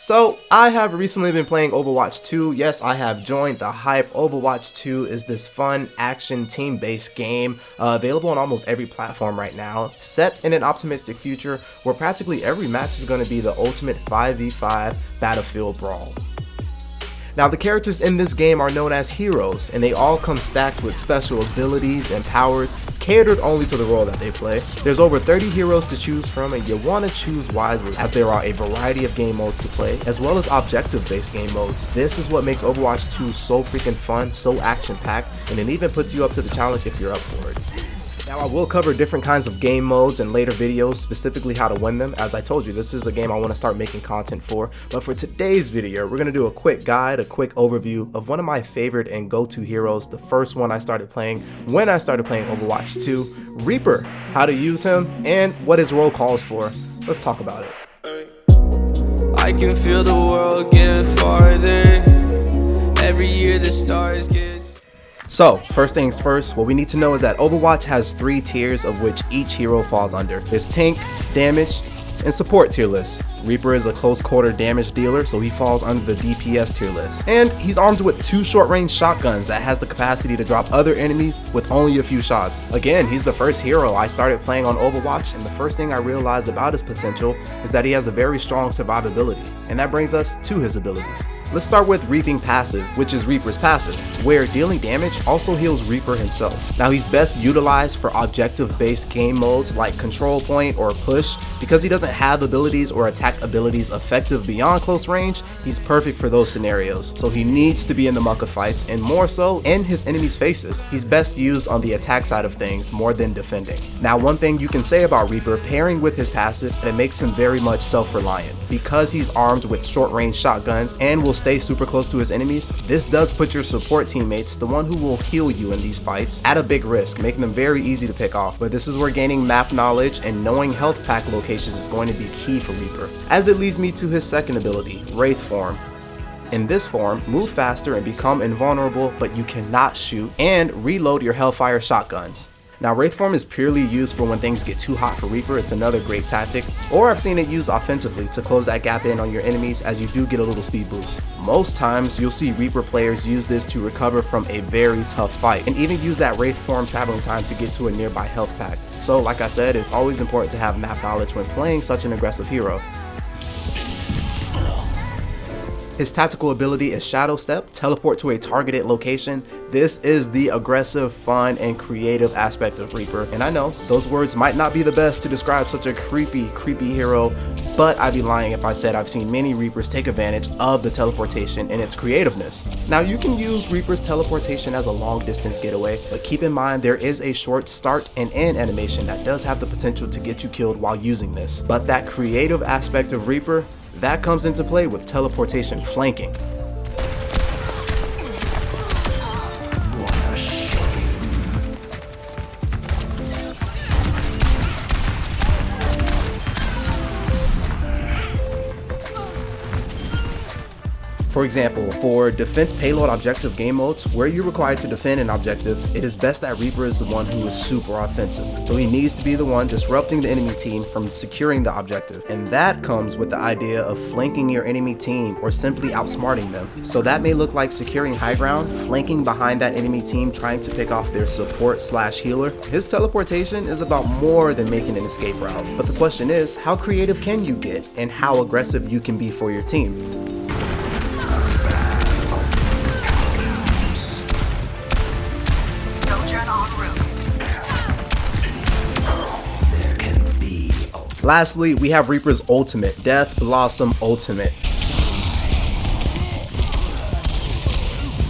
So, I have recently been playing Overwatch 2. Yes, I have joined the hype. Overwatch 2 is this fun, action, team-based game available on almost every platform right now, set in an optimistic future where practically every match is going to be the ultimate 5v5 battlefield brawl. Now, the characters in this game are known as heroes, and they all come stacked with special abilities and powers catered only to the role that they play. There's over 30 heroes to choose from, and you want to choose wisely as there are a variety of game modes to play, as well as objective-based game modes. This is what makes Overwatch 2 so freaking fun, so action-packed, and it even puts you up to the challenge if you're up for it. Now, I will cover different kinds of game modes in later videos, specifically how to win them. As I told you, this is a game I want to start making content for. But for today's video, we're going to do a quick guide, a quick overview of one of my favorite and go-to heroes, the first one I started playing when I started playing Overwatch 2, Reaper, how to use him, and what his role calls for. Let's talk about it. I can feel the world getting farther. Every year the stars get... So, first things first, what we need to know is that Overwatch has 3 tiers of which each hero falls under. There's tank, damage, and support tier list. Reaper is a close quarter damage dealer, so he falls under the DPS tier list. And he's armed with 2 short range shotguns that has the capacity to drop other enemies with only a few shots. Again, he's the first hero I started playing on Overwatch, and the first thing I realized about his potential is that he has a very strong survivability, and that brings us to his abilities. Let's start with Reaping Passive, which is Reaper's passive, where dealing damage also heals Reaper himself. Now, he's best utilized for objective-based game modes like Control Point or Push. Because he doesn't have abilities or attack abilities effective beyond close range, he's perfect for those scenarios. So he needs to be in the muck of fights, and more so in his enemies' faces. He's best used on the attack side of things more than defending. Now, one thing you can say about Reaper pairing with his passive, and it makes him very much self-reliant. Because he's armed with short-range shotguns and will stay super close to his enemies, this does put your support teammates, the one who will heal you in these fights, at a big risk, making them very easy to pick off. But this is where gaining map knowledge and knowing health pack locations is going to be key for Reaper. As it leads me to his second ability, Wraith Form. In this form, move faster and become invulnerable, but you cannot shoot, and reload your Hellfire shotguns. Now, Wraith Form is purely used for when things get too hot for Reaper. It's another great tactic, or I've seen it used offensively to close that gap in on your enemies as you do get a little speed boost. Most times, you'll see Reaper players use this to recover from a very tough fight, and even use that Wraith Form traveling time to get to a nearby health pack. So, like I said, it's always important to have map knowledge when playing such an aggressive hero. His tactical ability is Shadow Step, teleport to a targeted location. This is the aggressive, fun, and creative aspect of Reaper. And I know, those words might not be the best to describe such a creepy hero, but I'd be lying if I said I've seen many Reapers take advantage of the teleportation and its creativeness. Now, you can use Reaper's teleportation as a long distance getaway, but keep in mind there is a short start and end animation that does have the potential to get you killed while using this. But that creative aspect of Reaper, that comes into play with teleportation flanking. For example, for defense payload objective game modes, where you're required to defend an objective, it is best that Reaper is the one who is super offensive. So he needs to be the one disrupting the enemy team from securing the objective. And that comes with the idea of flanking your enemy team or simply outsmarting them. So that may look like securing high ground, flanking behind that enemy team, trying to pick off their support/healer. His teleportation is about more than making an escape route. But the question is, how creative can you get and how aggressive you can be for your team? Lastly, we have Reaper's ultimate, Death Blossom Ultimate.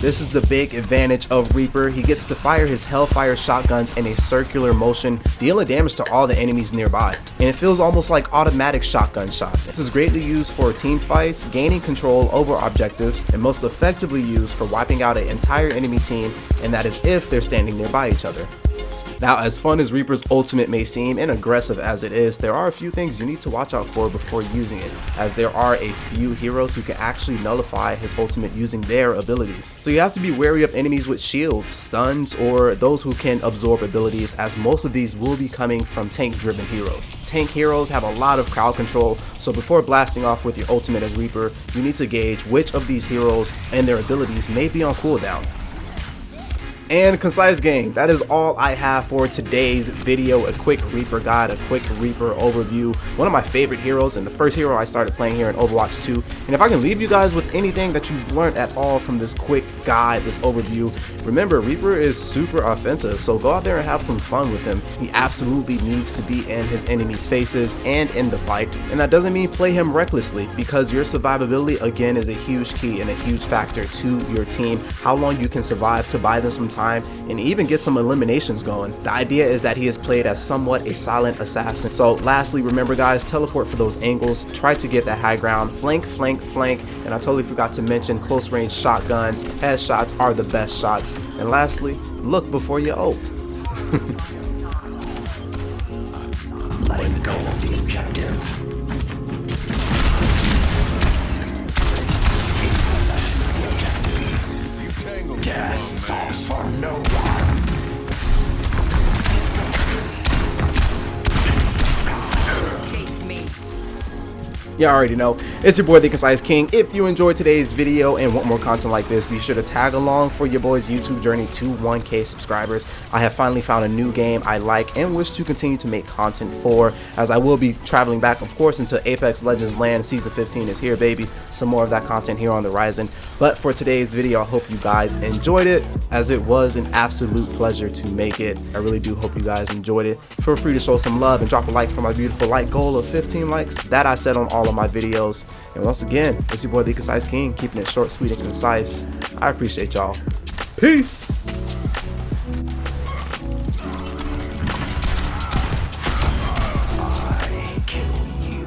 This is the big advantage of Reaper. He gets to fire his Hellfire shotguns in a circular motion, dealing damage to all the enemies nearby. And it feels almost like automatic shotgun shots. This is greatly used for team fights, gaining control over objectives, and most effectively used for wiping out an entire enemy team, and that is if they're standing nearby each other. Now, as fun as Reaper's ultimate may seem and aggressive as it is, there are a few things you need to watch out for before using it, as there are a few heroes who can actually nullify his ultimate using their abilities. So you have to be wary of enemies with shields, stuns, or those who can absorb abilities, as most of these will be coming from tank-driven heroes. Tank heroes have a lot of crowd control, so before blasting off with your ultimate as Reaper, you need to gauge which of these heroes and their abilities may be on cooldown. And TheeConciseKing, that is all I have for today's video. A quick Reaper guide, a quick Reaper overview. One of my favorite heroes and the first hero I started playing here in Overwatch 2. And if I can leave you guys with anything that you've learned at all from this quick guide, this overview, remember Reaper is super offensive, so go out there and have some fun with him. He absolutely needs to be in his enemies' faces and in the fight, and that doesn't mean play him recklessly, because your survivability again is a huge key and a huge factor to your team. How long you can survive to buy them some time and even get some eliminations going. The idea is that he is played as somewhat a silent assassin. So lastly, remember guys, teleport for those angles, try to get that high ground, flank, and I totally forgot to mention close range shotguns, headshots are the best shots. And lastly, look before you ult. Letting go of the objective. Death stops for no one. Escape me. You already know, it's your boy TheeConciseKing. If you enjoyed today's video and want more content like this, be sure to tag along for your boy's YouTube journey to 1K subscribers. I have finally found a new game I like and wish to continue to make content for, as I will be traveling back, of course, into Apex Legends Land. Season 15 is here, baby. Some more of that content here on the horizon. But for today's video, I hope you guys enjoyed it, as it was an absolute pleasure to make it. I really do hope you guys enjoyed it. Feel free to show some love and drop a like for my beautiful like goal of 15 likes that I set on all of my videos. And once again, it's your boy TheeConciseKing, keeping it short, sweet, and concise. I appreciate y'all. Peace. I kill you.